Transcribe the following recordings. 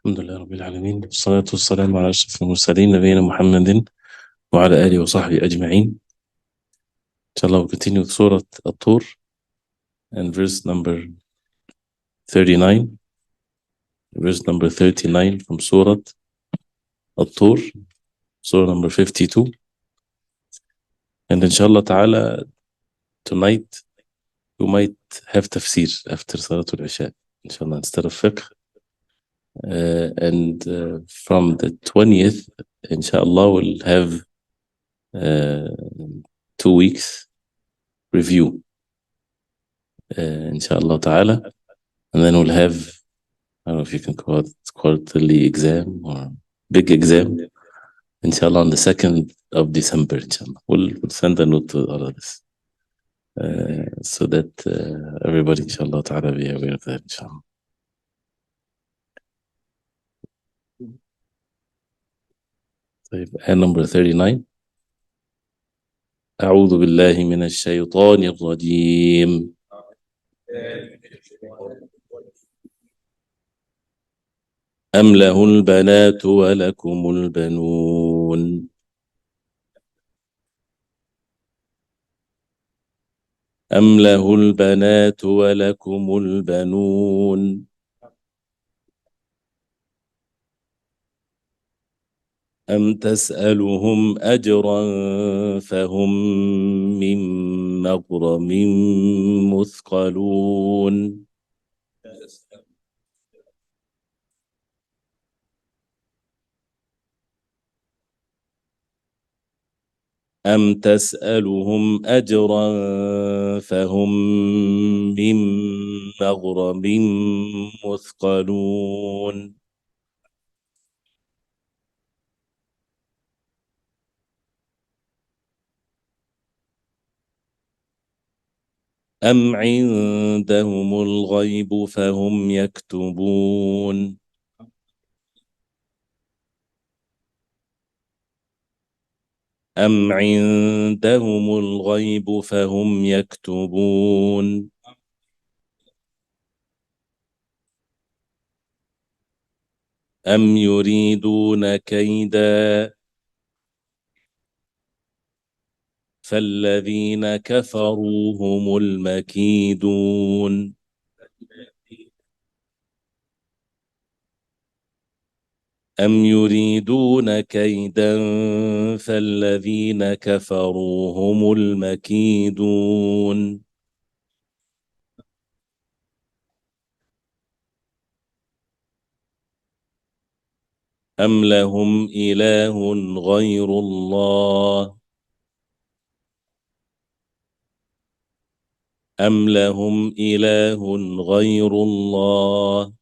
الحمد لله رب العالمين، والصلاة والسلام على أشرف المرسلين نبينا محمد وعلى آله وصحبه أجمعين. إن شاء الله we'll continue with Surah At-Tur and verse number 39. Verse number 39 from Surah At-Tur, Surah number 52. And inshallah ta'ala, tonight we might have tafsir after Salatul Isha, inshallah, instead of fiqh. And from the 20th, inshallah, we'll have 2 weeks review, inshallah ta'ala. And then we'll have, I don't know if you can call it quarterly exam or big exam, inshallah, on the 2nd of December, inshallah. We'll send a note to all of this, so that everybody, inshallah ta'ala, be aware of that, inshallah. Ayah number 39. أعوذ بالله من الشيطان الرجيم. أم له البنات ولكم البنون. أم له البنات ولكم البنون. أم تسألهم أجرا فهم من مغرم مثقلون. أم تسألهم أجرا فهم من مغرم مثقلون. أم عندهم الغيب فهم يكتبون. أم عندهم الغيب فهم يكتبون. أم يريدون كيدا فالذين كفروا هم المكيدون. أم يريدون كيدا فالذين كفروا هم المكيدون. أم لهم إله غير الله. أم لهم إله غير الله.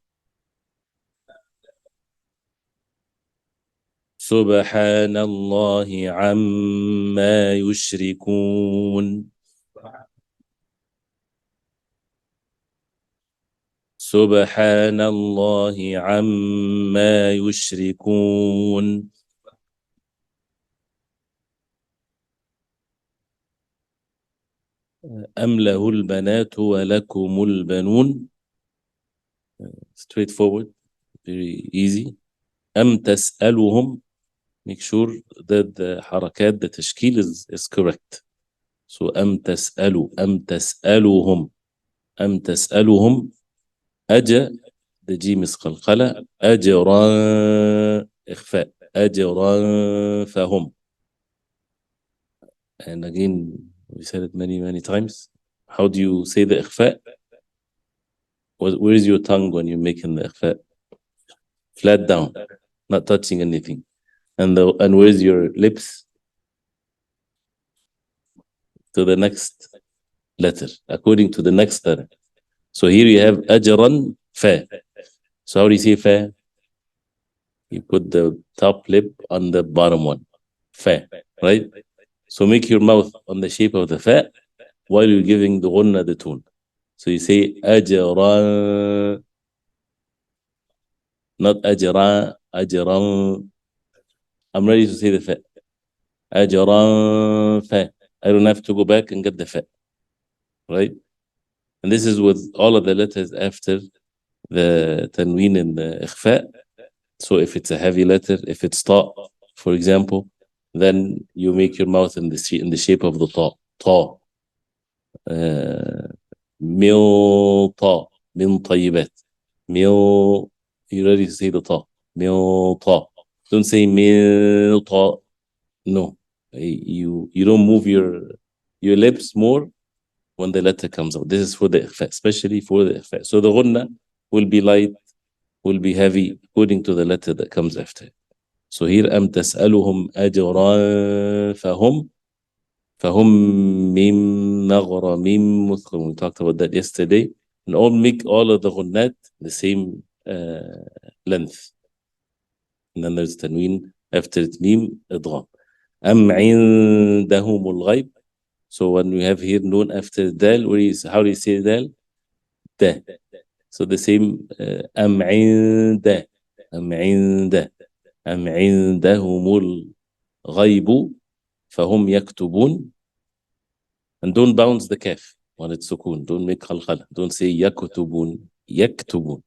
سبحان الله عما يشركون. سبحان الله عما يشركون. أم له البنات ولكم البنون. Straightforward, very easy. أم تسألهم, make sure that the حركات, the تشكيل is correct. So أم تسألهم. أم تسألهم أجا, the جيم قلقلة, أجرا إخفاء, أجرا فهم. And again, we said it many times. How do you say the إخفاء? Where is your tongue when you're making the إخفاء? Flat down, not touching anything. And where is your lips? To the next letter, according to the next letter. So here you have أجرا fa. So how do you say fa? You put the top lip on the bottom one, fa, right? So make your mouth on the shape of the fa while you're giving the ghunna the tone. So you say أجرا, not أجرا, أجرا. I'm ready to say the fa. أجرا fa. I don't have to go back and get the fa, right? And this is with all of the letters after the tanween and the إخفاء. So if it's a heavy letter, if it's ta, for example, then you make your mouth in the shape of the ta. Ta. مِلْطَى من طيبات. You already say the ta. مِلْطَى. Don't say مِلْطَى. No. You don't move your lips more when the letter comes out. This is for the ikhfa, especially for the ikhfa. So the ghunna will be light, will be heavy according to the letter that comes after it. So here أم تسألهم أجرا فهم من مغرم مثقلون. We talked about that yesterday. And make all of the ghunnat the same length. And then there's tanween after it, mim, idgham. أم عندهم الغيب. So when we have here noon after dal, how do you say dal? Da. So the same أم عند أم عند أم عندهم الغيب فهم يكتبون. And don't bounce the kaf when it's sukun. Don't make khalkhala. Don't say يكتبون. يكتبون.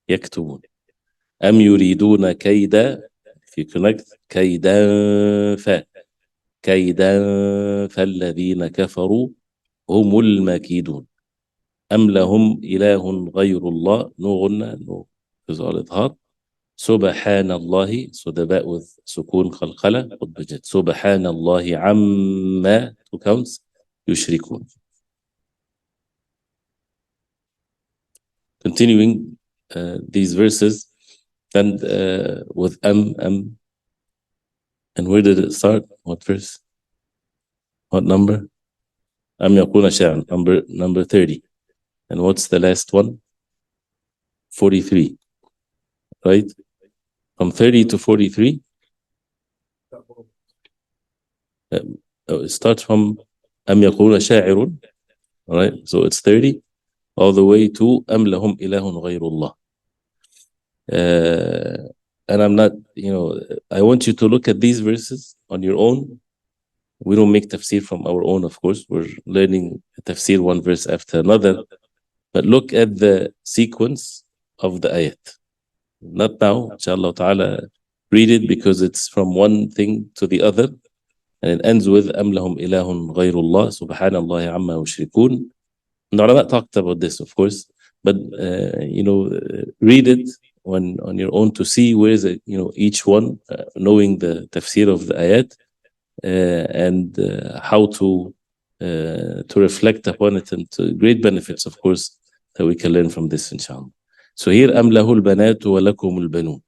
يكتبون. أم يريدون كيدا. If you connect كيدا كيدا فالذين كفروا هم المكيدون. أم لهم إله غير الله. No غنى, no إظهار. سبحان الله. So the back with سكون خلخلة سبحان الله عما 2 counts يشركون. Continuing these verses, and with and where did it start? What verse? What number? يكون شاعر, number 30. And what's the last one? 43. Right? From 30 to 43. It starts from يكون شاعر. Right? So it's 30 all the way to أم لهم إله غير الله. And I'm not, I want you to look at these verses on your own. We don't make tafsir from our own, of course. We're learning tafsir one verse after another. But look at the sequence of the ayat. Not now, inshallah ta'ala. Read it because it's from one thing to the other. And it ends with أَمْ لَهُمْ إِلَهٌ غَيْرُ اللَّهِ سُبْحَانَ اللَّهِ عَمَّا يُشْرِكُونَ. And the ulama talked about this, of course. But, read it on your own to see where is it, each one, knowing the tafsir of the ayat. And how to reflect upon it, and to great benefits, of course, that we can learn from this, inshallah. So here, أَمْ لَهُ الْبَنَاتُ وَلَكُمُ الْبَنُونَ.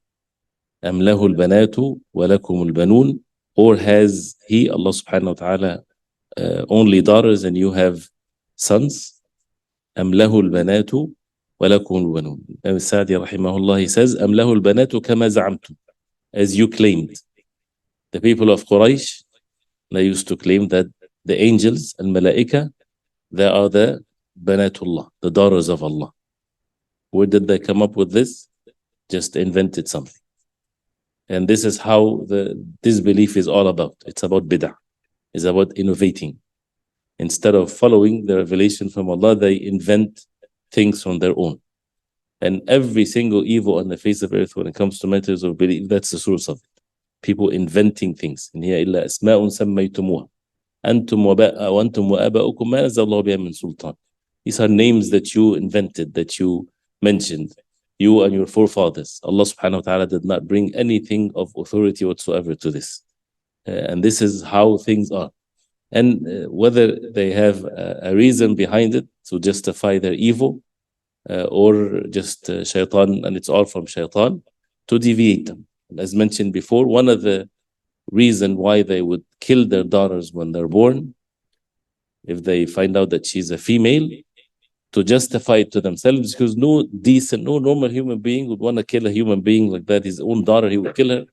أَمْ لَهُ الْبَنَاتُ وَلَكُمُ الْبَنُونَ. Or has he, Allah subhanahu wa ta'ala, only daughters and you have sons? أَمْ لَهُ الْبَنَاتُ وَلَكُمُ الْبَنُونَ. Imam Sa'di rahimahullah, he says, أَمْ لَهُ الْبَنَاتُ كَمَا زَعَمْتُمْ. As you claimed. The people of Quraysh, they used to claim that the angels and malaika, they are the banatullah, the daughters of Allah. Where did they come up with this? Just invented something. And this is how this belief is all about. It's about bid'ah. It's about innovating. Instead of following the revelation from Allah, they invent things from their own. And every single evil on the face of earth, when it comes to matters of belief, that's the source of it. People inventing things. إن هي إلا أسماء سميتموها أنتم وأنتم وآباؤكم ما نزل الله بها من سلطان. These are names that you invented, that you mentioned, you and your forefathers. Allah subhanahu wa ta'ala did not bring anything of authority whatsoever to this. And this is how things are. And whether they have a reason behind it to justify their evil, or just shaitan, and it's all from shaitan, to deviate them. As mentioned before, one of the reasons why they would kill their daughters when they're born, if they find out that she's a female, to justify it to themselves, because no normal human being would want to kill a human being like that. His own daughter, he would kill her.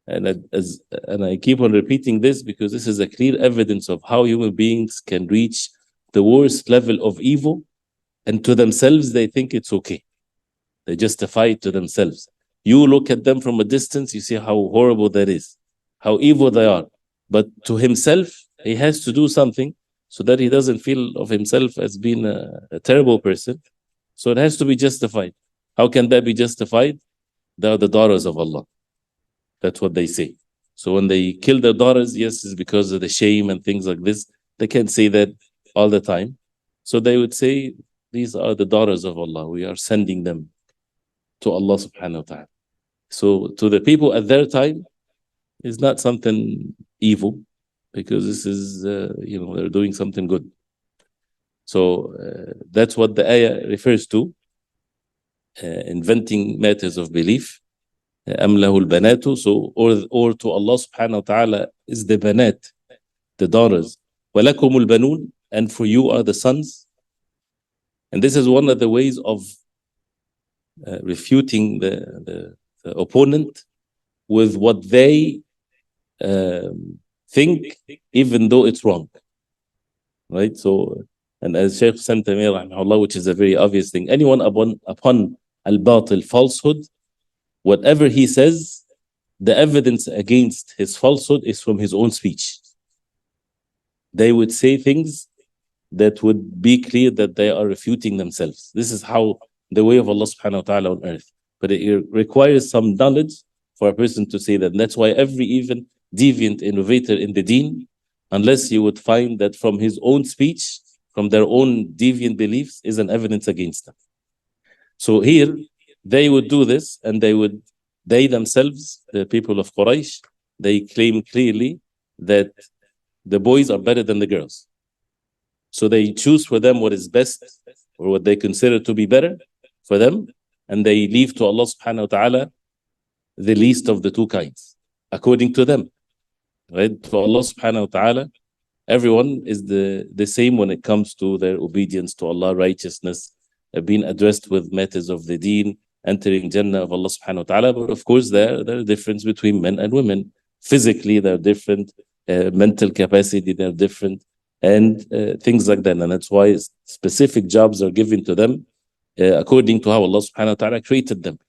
And I keep on repeating this because this is a clear evidence of how human beings can reach the worst level of evil, and to themselves they think it's okay. They justify it to themselves. You look at them from a distance, you see how horrible that is, how evil they are. But to himself, he has to do something so that he doesn't feel of himself as being a terrible person. So it has to be justified. How can that be justified? they are the daughters of Allah. That's what they say. So when they kill their daughters, yes, it's because of the shame and things like this. They can't say that all the time. So they would say, these are the daughters of Allah. We are sending them to Allah subhanahu wa ta'ala. So to the people at their time, it's not something evil, because this is, they're doing something good. So that's what the ayah refers to, inventing matters of belief. أَمْ لَهُ الْبَنَاتُ. So, or to Allah subhanahu wa ta'ala is the banat, the daughters. وَلَكُمُ الْبَنُونَ. And for you are the sons. And this is one of the ways of refuting the opponent with what they think, even though it's wrong. Right? So, and as Sheikh Sam Tamir, rahimahullah, which is a very obvious thing, anyone upon al-batil, falsehood, whatever he says, the evidence against his falsehood is from his own speech. They would say things that would be clear that they are refuting themselves. This is how the way of Allah subhanahu wa ta'ala on earth. But it requires some knowledge for a person to say that. And that's why every even deviant innovator in the deen, unless you would find that from his own speech, from their own deviant beliefs, is an evidence against them. So here, they would do this, and they themselves, the people of Quraysh, they claim clearly that the boys are better than the girls. So they choose for them what is best, or what they consider to be better for them, and they leave to Allah subhanahu wa ta'ala the least of the two kinds, according to them. Right? To Allah subhanahu wa ta'ala, everyone is the same when it comes to their obedience to Allah, righteousness, being addressed with matters of the deen, entering Jannah of Allah subhanahu wa ta'ala. But of course, there are differences between men and women. Physically, they're different. Mental capacity, they're different. And things like that. And that's why specific jobs are given to them according to how Allah subhanahu wa ta'ala created them.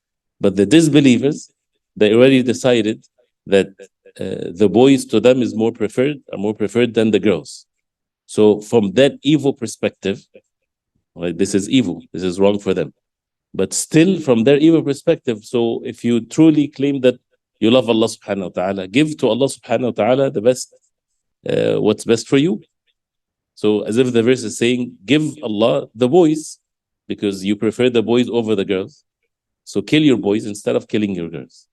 But the disbelievers, they already decided that the boys to them are more preferred than the girls. So from that evil perspective, right, this is evil. This is wrong for them. But still, from their evil perspective, so if you truly claim that you love Allah subhanahu wa ta'ala, give to Allah subhanahu wa ta'ala the best, what's best for you. So as if the verse is saying, give Allah the boys, because you prefer the boys over the girls. So kill your boys instead of killing your girls.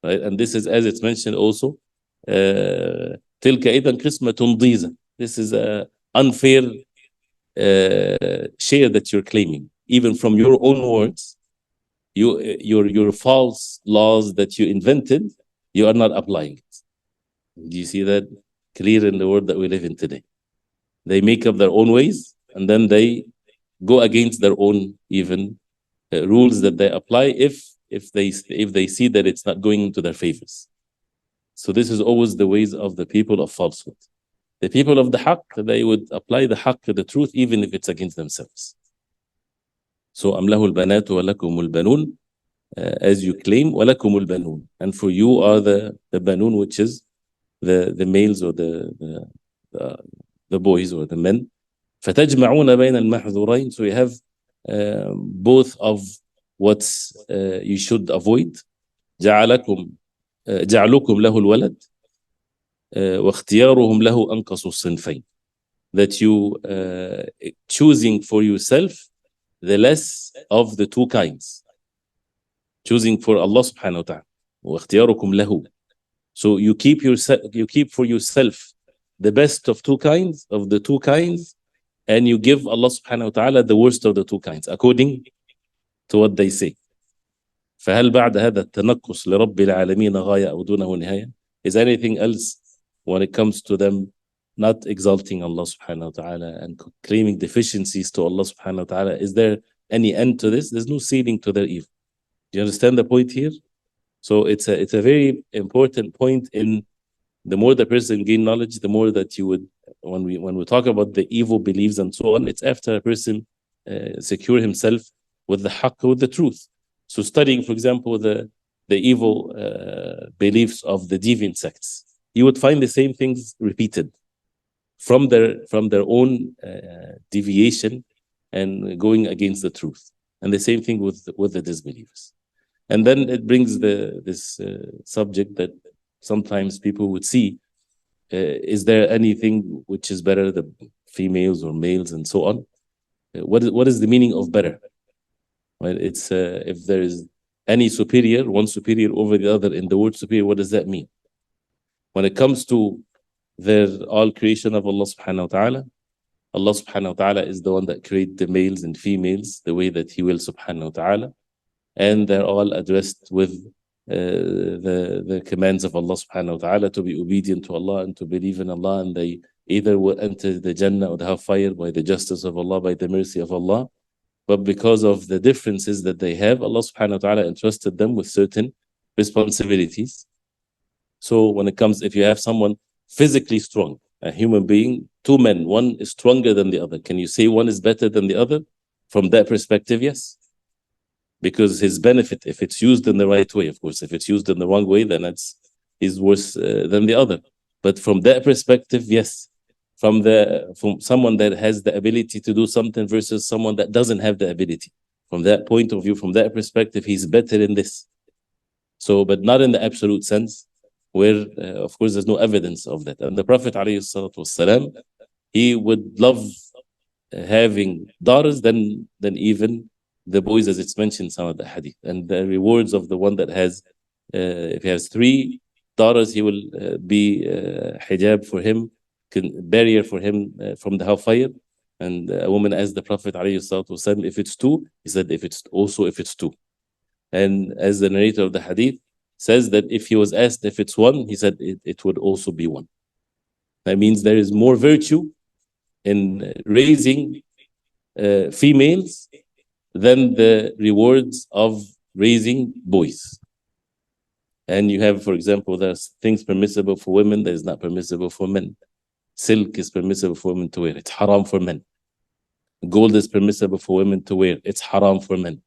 Right? And this is, as it's mentioned also, تِلْكَ إِذًا قِسْمَةٌ ضِيزَةٌ. This is an unfair share that you're claiming. Even from your own words, your false laws that you invented, you are not applying it. Do you see that clear in the world that we live in today? They make up their own ways, and then they go against their own even rules that they apply if they see that it's not going into their favors. So this is always the ways of the people of falsehood. The people of the haqq, they would apply the haqq to the truth even if it's against themselves. So أَمْ لَهُ الْبَنَاتُ وَلَكُمُ الْبَنُونَ, as you claim, وَلَكُمُ الْبَنُونَ, and for you are the banun, which is the males or the boys or the men. فَتَجْمَعُونَ بَيْنَ الْمَحْذُورَيْنِ. So you have both of what you should avoid. جَعْلُكُمْ لَهُ الْوَلَدِ وَاخْتِيَارُهُمْ لَهُ أَنْقَصُ الصِّنْفَيْنِ. That you choosing for yourself the less of the two kinds. Choosing for Allah subhanahu wa ta'ala. وَاخْتِيَارُكُمْ لَهُ. So you keep for yourself the best of the two kinds, and you give Allah subhanahu wa ta'ala the worst of the two kinds, according to what they say. فهل بعد هذا التنقص لرب العالمين غاية أو دونه نهاية? Is anything else when it comes to them not exalting Allah subhanahu wa ta'ala and claiming deficiencies to Allah subhanahu wa ta'ala? Is there any end to this? There's no ceiling to their evil. Do you understand the point here? So it's a very important point. In the more the person gain knowledge, the more that you would, when we talk about the evil beliefs and so on, it's after a person secure himself with the haqq, with the truth. So studying, for example, the evil beliefs of the deviant sects, you would find the same things repeated from their own deviation and going against the truth. And the same thing with the disbelievers. And then it brings this subject that sometimes people would see, is there anything which is better, the females or males and so on? What is the meaning of better? Well, it's if there is any superior, one superior over the other in the word superior, what does that mean? When it comes to their all creation of Allah subhanahu wa ta'ala, Allah subhanahu wa ta'ala is the one that created the males and females the way that He will subhanahu wa ta'ala. And they're all addressed with the commands of Allah subhanahu wa ta'ala to be obedient to Allah and to believe in Allah, and they either will enter the Jannah or the hellfire by the justice of Allah, by the mercy of Allah. But because of the differences that they have, Allah subhanahu wa ta'ala entrusted them with certain responsibilities. So when it comes, if you have someone physically strong, a human being, two men, one is stronger than the other, can you say one is better than the other? From that perspective, yes. Because his benefit, if it's used in the right way, of course, if it's used in the wrong way, then he's worse than the other. But from that perspective, yes. From someone that has the ability to do something versus someone that doesn't have the ability. From that point of view, from that perspective, he's better in this. So, but not in the absolute sense, where, of course, there's no evidence of that. And the Prophet ﷺ, he would love having daughters than even the boys, as it's mentioned in some of the hadith. And the rewards of the one that has, if he has 3 daughters, he will be hijab for him, barrier for him from the hellfire. And a woman asked the Prophet ﷺ, if it's 2, he said, if it's 2. And as the narrator of the hadith says, that if he was asked if it's 1, he said it would also be 1. That means there is more virtue in raising females than the rewards of raising boys. And you have, for example, there's things permissible for women that is not permissible for men. Silk is permissible for women to wear. It's haram for men. Gold is permissible for women to wear. It's haram for men.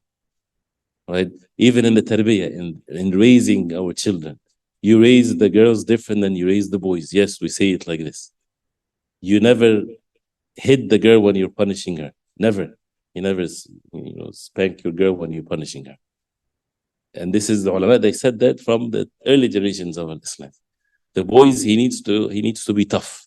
Right? Even in the tarbiyah, in raising our children, you raise the girls different than you raise the boys. Yes, we say it like this. You never hit the girl when you're punishing her. Never. You never spank your girl when you're punishing her. And this is the ulama, they said that from the early generations of Islam. The boys, he needs to be tough.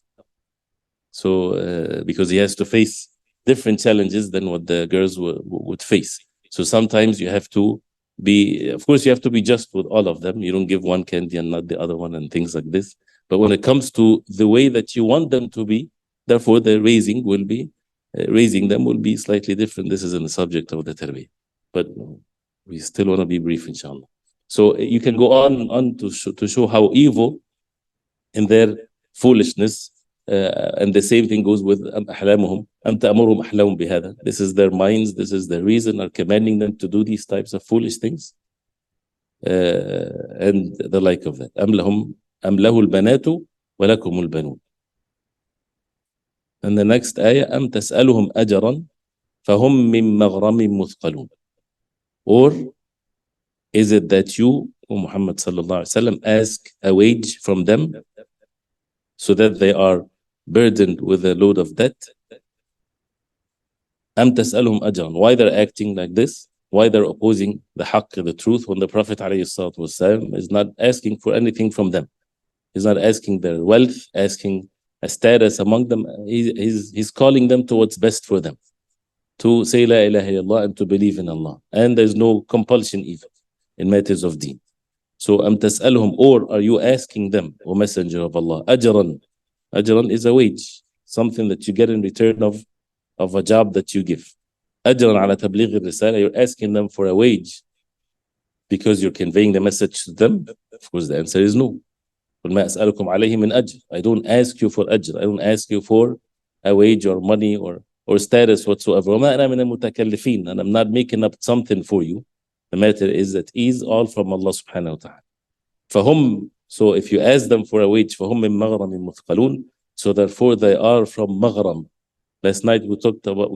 So, because he has to face different challenges than what the girls would face. So sometimes you have to be, of course, you have to be just with all of them. You don't give one candy and not the other one and things like this. But when it comes to the way that you want them to be, therefore the raising them will be slightly different. This is in the subject of the tarbiyah. But we still want to be brief, inshallah. So you can go on to show how evil in their foolishness, and the same thing goes with أحلامهم أم تأمرهم أحلامهم بهذا. This is their minds, this is their reason, are commanding them to do these types of foolish things, and the like of that. أم له البنات ولكم البنون. And the next ayah, أم تسألهم أجرا فهم من مغرم مثقلون. Or is it that you, O Muhammad sallallahu alaihi wasallam, ask a wage from them so that they are burdened with a load of debt? أم تسألهم أجرا. Why they're acting like this? Why they're opposing the haqq, the truth, when the Prophet ﷺ is not asking for anything from them. He's not asking their wealth, asking a status among them. He's calling them to what's best for them, to say La ilaha illallah and to believe in Allah. And there's no compulsion even in matters of deen. So أم تسألهم, or are you asking them, O Messenger of Allah, أجرا. Ajran is a wage, something that you get in return of a job that you give. Ajran ala tabligh al-risala, you're asking them for a wage because you're conveying the message to them. Of course, the answer is no. قُلْ مَا أَسْأَلُكُمْ عَلَيْهِ مِنْ أَجْرٍ. I don't ask you for ajr. I don't ask you for a wage or money or status whatsoever. وَمَا أَنَا مِنَ الْمُتَكَلِّفِينَ. And I'm not making up something for you. The matter is that is all from Allah subhanahu wa ta'ala. فَهُمْ. So if you ask them for a wage, فَهُمْ مِنْ مَغْرَمٍ مُثْقَلُونَ. So therefore they are from maghram. Last night we talked about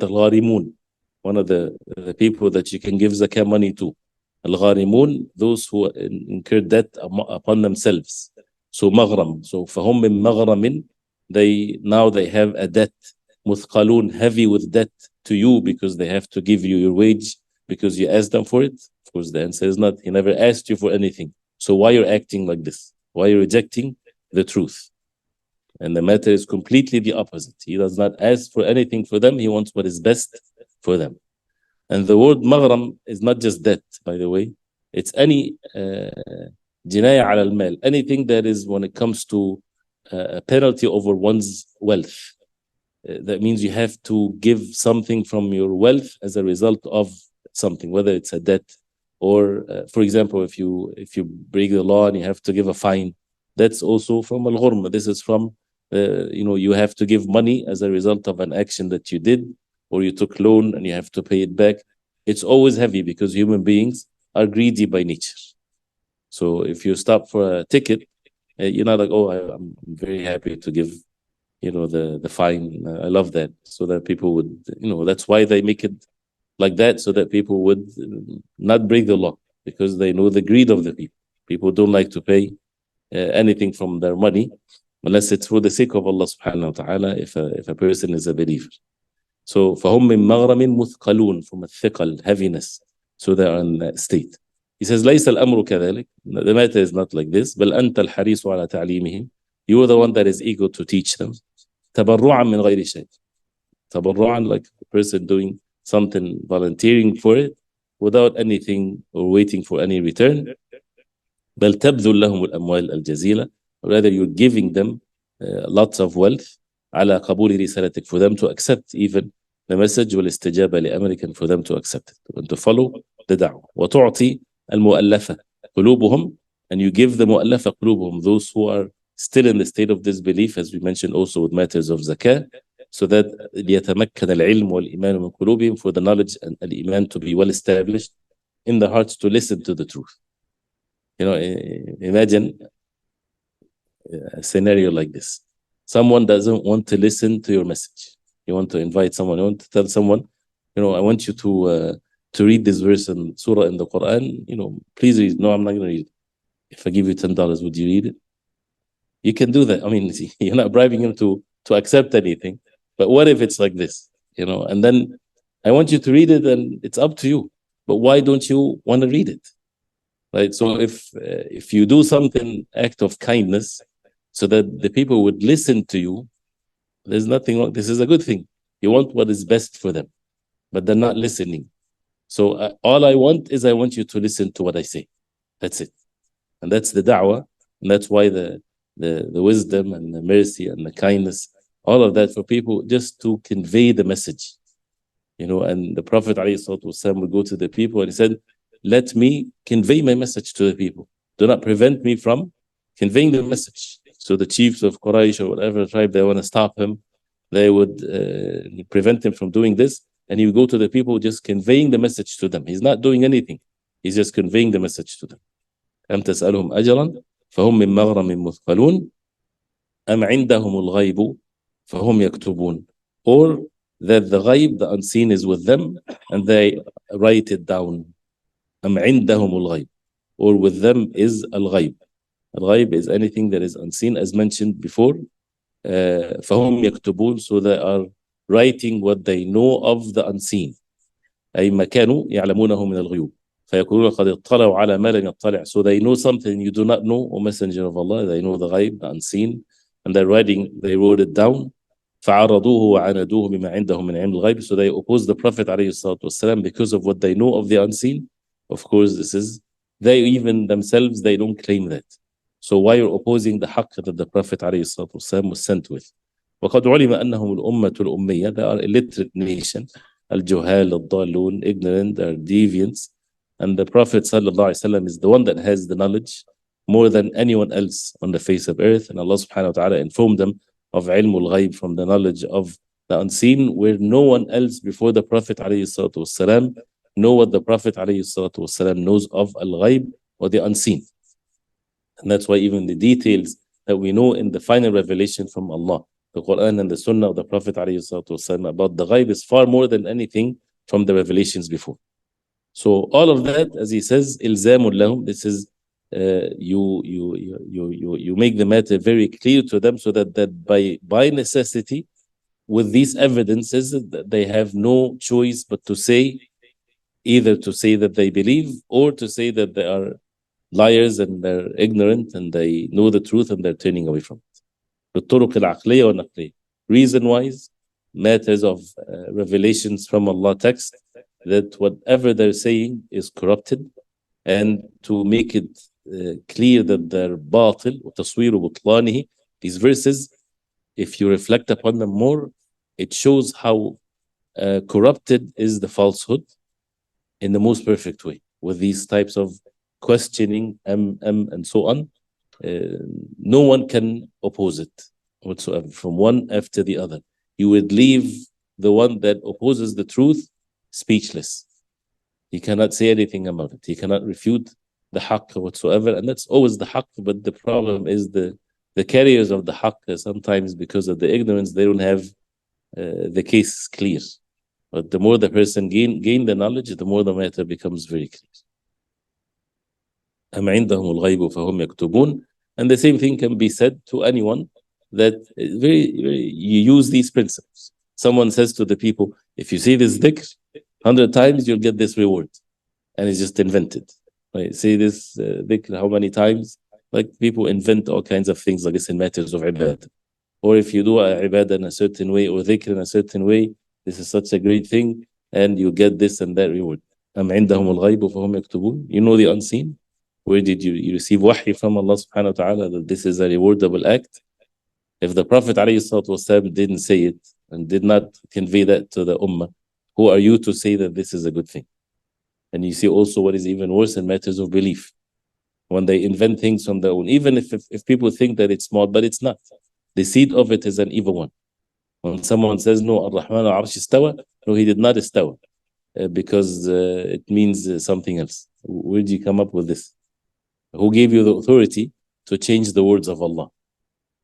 the gharimun, one of the people that you can give zakah money to. Al-gharimun, those who incur debt upon themselves. So maghram. So فَهُمْ مِنْ مَغْرَمٍ. They have a debt. Muthqalun, heavy with debt to you because they have to give you your wage because you asked them for it. Of course, the answer is not. He never asked you for anything. So why you're acting like this? Why you're rejecting the truth? And the matter is completely the opposite. He does not ask for anything for them. He wants what is best for them. And the word maghram is not just that, by the way. It's any jinaya ala al-mal, anything that is when it comes to a penalty over one's wealth. That means you have to give something from your wealth as a result of something, whether it's a debt or, for example, if you break the law and you have to give a fine, that's also from al-ghurma. This is from, you have to give money as a result of an action that you did, or you took loan and you have to pay it back. It's always heavy because human beings are greedy by nature. So if you stop for a ticket, you're not like, oh, I'm very happy to give, the fine. I love that. So that people would, that's why they make it like that, so that people would not break the law, because they know the greed of the people. People don't like to pay anything from their money unless it's for the sake of Allah subhanahu wa ta'ala, if a person is a believer. So فهم من مغرم مثقلون, from a thiqal, heaviness. So they are in that state. He says ليس الأمر كذلك. The matter is not like this. بل أنت الحريص على تعليمهم. You are the one that is eager to teach them. تبرعا من غير شيء. تبرعا, like a person doing something, volunteering for it without anything or waiting for any return. بل تبذل لهم الأموال الجزيلة. Rather, you're giving them lots of wealth. على قبول رسالتك, for them to accept even the message, والاستجابة لأمرك, and for them to accept it and to follow the da'wah. وتعطي المؤلفة قلوبهم, and you give the مؤلفة قلوبهم, those who are still in the state of disbelief, as we mentioned also with matters of zakah, so that ليتمكن العلم والإيمان من قلوبهم, for the knowledge and الإيمان to be well established in the hearts to listen to the truth. Imagine a scenario like this. Someone doesn't want to listen to your message. You want to invite someone, you want to tell someone, I want you to read this verse in surah in the Quran, please read. No, I'm not going to read it. If I give you $10, would you read it? You can do that. I mean, you're not bribing him to accept anything. But what if it's like this? And then I want you to read it, and it's up to you. But why don't you want to read it? Right? So if you do something, act of kindness, so that the people would listen to you, there's nothing wrong. This is a good thing. You want what is best for them, but they're not listening. So all I want you to listen to what I say. That's it. And that's the da'wah. And that's why the wisdom and the mercy and the kindness, all of that for people, just to convey the message. And the Prophet ﷺ would go to the people and he said, let me convey my message to the people. Do not prevent me from conveying the message. So the chiefs of Quraysh or whatever tribe, they want to stop him. They would prevent him from doing this. And he would go to the people just conveying the message to them. He's not doing anything. He's just conveying the message to them. أم تسألهم أجرا فهم من مغرم مثقلون أم عندهم الغيب فهم يكتبون. Or that the ghaib, the unseen, is with them and they write it down. أم عندهم الغيب. Or with them is al-ghaib. Al-ghaib is anything that is unseen, as mentioned before. فهم يكتبون, so they are writing what they know of the unseen. أي ما كانوا يعلمونه من الغيوب. فيقولون قد اطلعوا على ما لم يطلع. So they know something you do not know, O Messenger of Allah. They know the ghaib, the unseen, and they wrote it down. فعرضوه وعاندوه بما عندهم من علم الغيب. So they oppose the Prophet عليه الصلاة والسلام because of what they know of the unseen. Of course, they even themselves, they don't claim that. So why you're opposing the haqq that the Prophet عليه الصلاة والسلام was sent with? وقد علم أنهم الأمة الأمية. They are illiterate nation. الجهال الضالون, ignorant, they are deviants. And the Prophet ﷺ is the one that has the knowledge more than anyone else on the face of earth. And Allah subhanahu wa ta'ala informed them of ilmul ghaib, from the knowledge of the unseen, where no one else before the Prophet ﷺ know what the Prophet ﷺ knows of al-ghaib, or the unseen. And that's why even the details that we know in the final revelation from Allah, the Quran and the Sunnah of the Prophet ﷺ about the ghaib, is far more than anything from the revelations before. So all of that, as he says, ilzamun lahum, this is you make the matter very clear to them, so that by necessity, with these evidences, they have no choice but to say either to say that they believe or to say that they are liars and they're ignorant and they know the truth and they're turning away from it. بالطرق العقلية والنقلية. Reason-wise, matters of revelations from Allah text, that whatever they're saying is corrupted, and to make it clear that they're باطل وتصوير بطلانه. These verses, if you reflect upon them more, it shows how corrupted is the falsehood in the most perfect way, with these types of questioning, and so on. No one can oppose it whatsoever, from one after the other. You would leave the one that opposes the truth speechless. He cannot say anything about it. He cannot refute the haqq whatsoever, and that's always the haqq. But the problem is the carriers of the haqq, sometimes because of the ignorance, they don't have the case clear. But the more the person gain the knowledge, the more the matter becomes very clear. أم عندهم الغيب فهم يكتبون. And the same thing can be said to anyone that you use these principles. Someone says to the people, if you say this dhikr 100 times, you'll get this reward. And it's just invented. Right? Say this dhikr how many times? Like people invent all kinds of things like this in matters of ibadah. Or if you do a ibadah in a certain way or dhikr in a certain way, this is such a great thing, and you get this and that reward. أم عندهم الغيب فهم يكتبون. You know the unseen. Where did you receive wahy from Allah subhanahu wa ta'ala that this is a rewardable act? If the Prophet ﷺ didn't say it and did not convey that to the ummah, who are you to say that this is a good thing? And you see also what is even worse in matters of belief. When they invent things on their own, even if people think that it's small, but it's not. The seed of it is an evil one. When someone says, no, Ar-Rahman al-Arsh istawa, no, he did not istawa, because it means something else. Where did you come up with this? Who gave you the authority to change the words of Allah?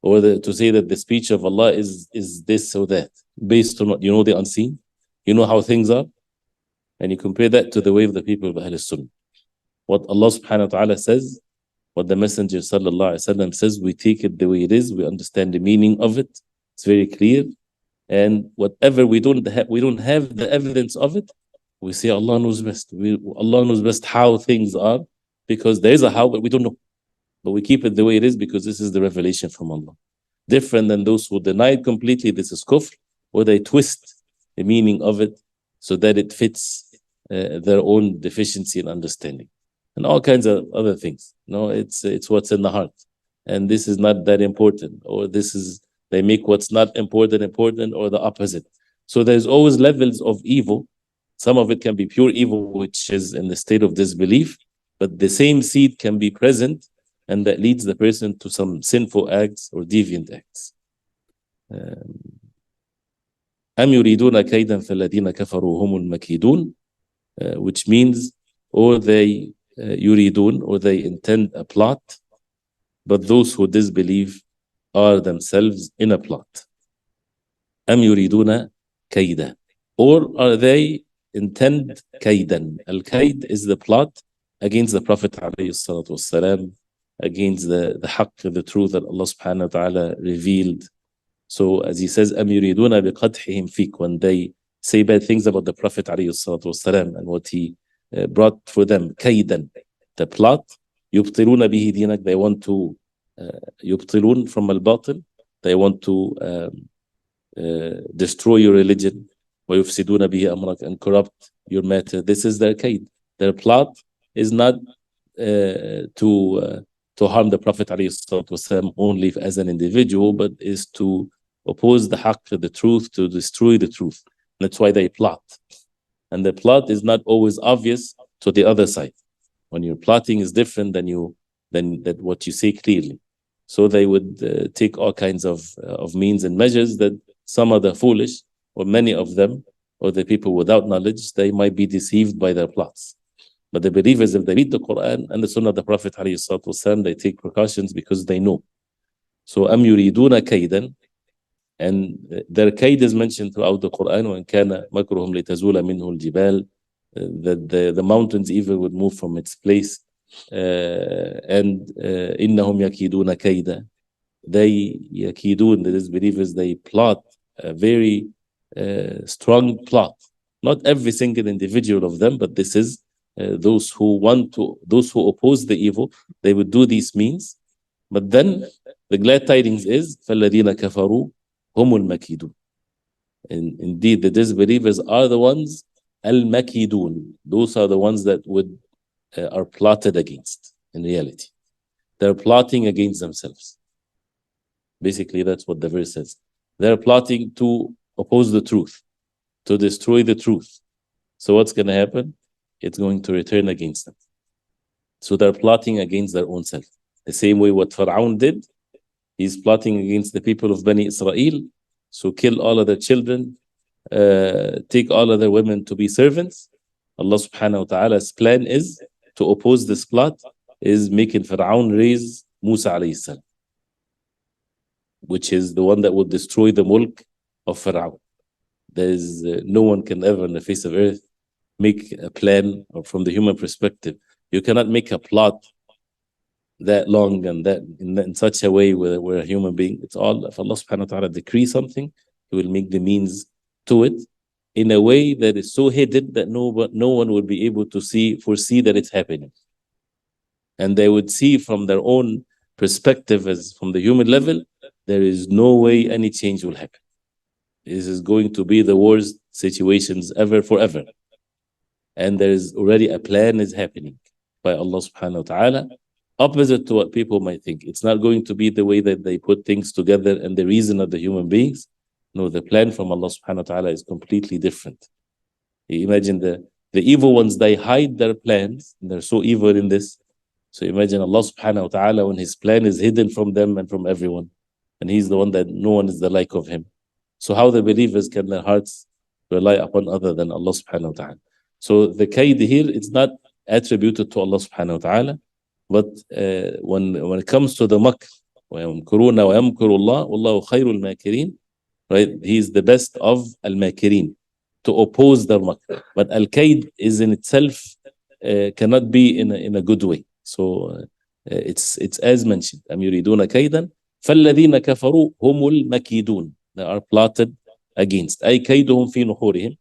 Or to say that the speech of Allah is this or that? Based on what? You know the unseen? You know how things are? And you compare that to the way of the people of Ahl Sunnah. What Allah subhanahu wa ta'ala says, what the Messenger sallallahu alaihi wasallam says, we take it the way it is, we understand the meaning of it, it's very clear. And whatever we don't have the evidence of it, we say Allah knows best. Allah knows best how things are, because there is a how, but we don't know. But we keep it the way it is because this is the revelation from Allah. Different than those who deny it completely, this is kufr, or they twist the meaning of it so that it fits their own deficiency in understanding. And all kinds of other things. No, it's what's in the heart. And this is not that important, or they make what's not important, or the opposite. So there's always levels of evil. Some of it can be pure evil, which is in the state of disbelief, but the same seed can be present, and that leads the person to some sinful acts or deviant acts. أم يريدون كيدا فالذين كفروا هم المكيدون, which means, or they yuridun, or they intend a plot, but those who disbelieve are themselves in a plot. أم يريدون كيدا, or are they intend kaidan? Al-kaid is the plot against the Prophet ﷺ, against the haqq, the truth that Allah subhanahu wa ta'ala revealed. So as he says, أم يريدون بقدحهم فيك, when they say bad things about the Prophet ﷺ and what he brought for them, kaidan, the plot, يبطلون به دينك, they want to يبطلون from al-batil, they want to destroy your religion, ويفسدون به أمرك, and corrupt your matter. This is their kaid. Their plot is not to harm the Prophet ﷺ only as an individual, but is to oppose the haqq, the truth, to destroy the truth. That's why they plot. And the plot is not always obvious to the other side. When you're plotting is different than what you say clearly. So they would take all kinds of means and measures that some of the foolish, or many of them, or the people without knowledge, they might be deceived by their plots. But the believers, if they read the Quran and the Sunnah of the Prophet ﷺ, they take precautions because they know. So أَمْ يُرِيدُونَ كَيْدًا, and their kaid is mentioned throughout the Quran. وَإِنْ كَانَ مَكْرُهُمْ لِتَزُولَ مِنْهُ الْجِبَالِ, that the mountains even would move from its place. And إِنَّهُمْ يَكِيدُونَ كَيْدًا, they yakidun, the disbelievers, they plot a very strong plot Not every single individual of them, but this is those who oppose the evil, they would do these means. But then the glad tidings is فَالَّذِينَ كَفَرُوا هُمُ الْمَكِيدُونَ. Indeed, the disbelievers are the ones al-makidun. Those are the ones that are plotted against in reality. They're plotting against themselves. Basically, that's what the verse says. They're plotting to oppose the truth, to destroy the truth. So what's going to happen? It's going to return against them. So they're plotting against their own self. The same way what Pharaoh did, he's plotting against the people of Bani Israel. So kill all of their children, take all of their women to be servants. Allah subhanahu wa ta'ala's plan is to oppose this plot, is making Pharaoh raise Musa alayhi salam, which is the one that will destroy the mulk of Pharaoh. There is no one can ever on the face of earth make a plan, or from the human perspective, you cannot make a plot that long and that in such a way where we're a human being. It's all, if Allah subhanahu wa ta'ala decree something, He will make the means to it in a way that is so hidden that no one would be able to foresee that it's happening. And they would see from their own perspective, as from the human level, there is no way any change will happen. This is going to be the worst situations ever, forever. And there is already a plan is happening by Allah subhanahu wa ta'ala, opposite to what people might think. It's not going to be the way that they put things together and the reason of the human beings. No, the plan from Allah subhanahu wa ta'ala is completely different. You imagine the evil ones, they hide their plans, and they're so evil in this. So imagine Allah subhanahu wa ta'ala when His plan is hidden from them and from everyone. And He's the one that no one is the like of Him. So how the believers can their hearts rely upon other than Allah subhanahu wa ta'ala? So the kaid here, it's not attributed to Allah subhanahu wa ta'ala, but when it comes to the makr, وَيَمْكُرُونَ وَيَمْكُرُ اللَّهُ وَاللَّهُ خَيْرُ الْمَاكِرِينَ, right? He's the best of al-makirin, to oppose their makr. But al-kaid is in itself cannot be in a good way. So it's as mentioned, أَمْ يُرِيدُونَ كَيْدًا فَالَّذِينَ كَفَرُوا هُمُ الْمَكِيدُونَ. They are plotted against. أي كيدهم في نحورهم.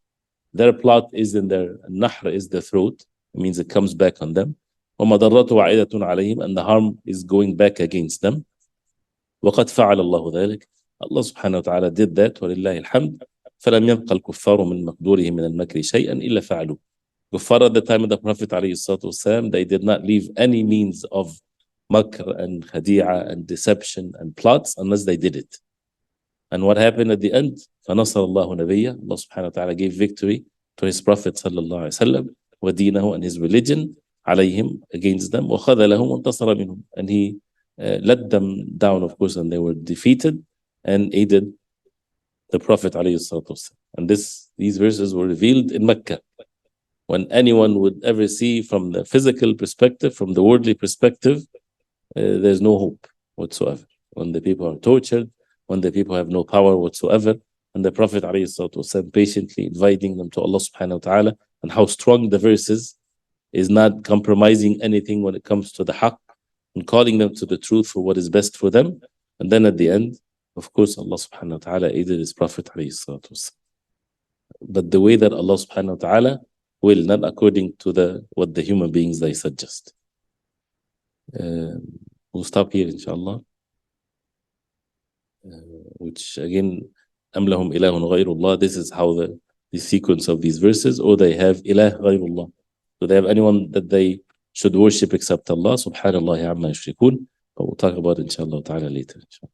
Their plot is in their nahr, is the throat. It means it comes back on them. وَمَضَرَّةُ وَعِدَةٌ عَلَيْهِمْ, and the harm is going back against them. وَقَدْ فَعَلَ اللَّهُ ذَلِكَ. Allah subhanahu wa ta'ala did that. وَلِلَّهِ الْحَمْدِ. فَلَمْ يَبْقَ الْكُفَّارُ مِنْ مَقْدُورِهِمْ مِنَ الْمَكْرِ شَيْئًا إِلَّا فَعَلُوا. Kuffar at the time of the Prophet ﷺ, they did not leave any means of makr and khadi'a and deception and plots unless they did it. And what happened at the end? فَنَصَرَ اللَّهُ نَبِيَّهُ. Allah subhanahu wa ta'ala gave victory to His Prophet sallallahu alayhi wa sallam, وَدِينَهُ, and his religion, عليهم, against them, وَخَذَلَهُمْ وَانْتَصَرَ مِنْهُمْ, and He let them down, of course, and they were defeated, and aided the Prophet alayhi salatu wasallam. And these verses were revealed in Mecca. When anyone would ever see from the physical perspective, from the worldly perspective, there's no hope whatsoever. When the people are tortured, when the people have no power whatsoever, and the Prophet ﷺ patiently inviting them to Allah subhanahu wa ta'ala, and how strong the verses is not compromising anything when it comes to the haqq, and calling them to the truth for what is best for them. And then at the end, of course, Allah subhanahu wa ta'ala aided His Prophet ﷺ. But the way that Allah subhanahu wa ta'ala will, not according to what the human beings they suggest. We'll stop here, inshallah. Which again, أَمْ لَهُمْ إِلَهٌ غَيْرُ اللَّهِ. This is how the sequence of these verses, or they have إِلَهٌ غَيْرُ اللَّهِ. So they have anyone that they should worship except Allah. Subhanallah amma yushrikun. But we'll talk about it, inshallah ta'ala, later. Inshallah.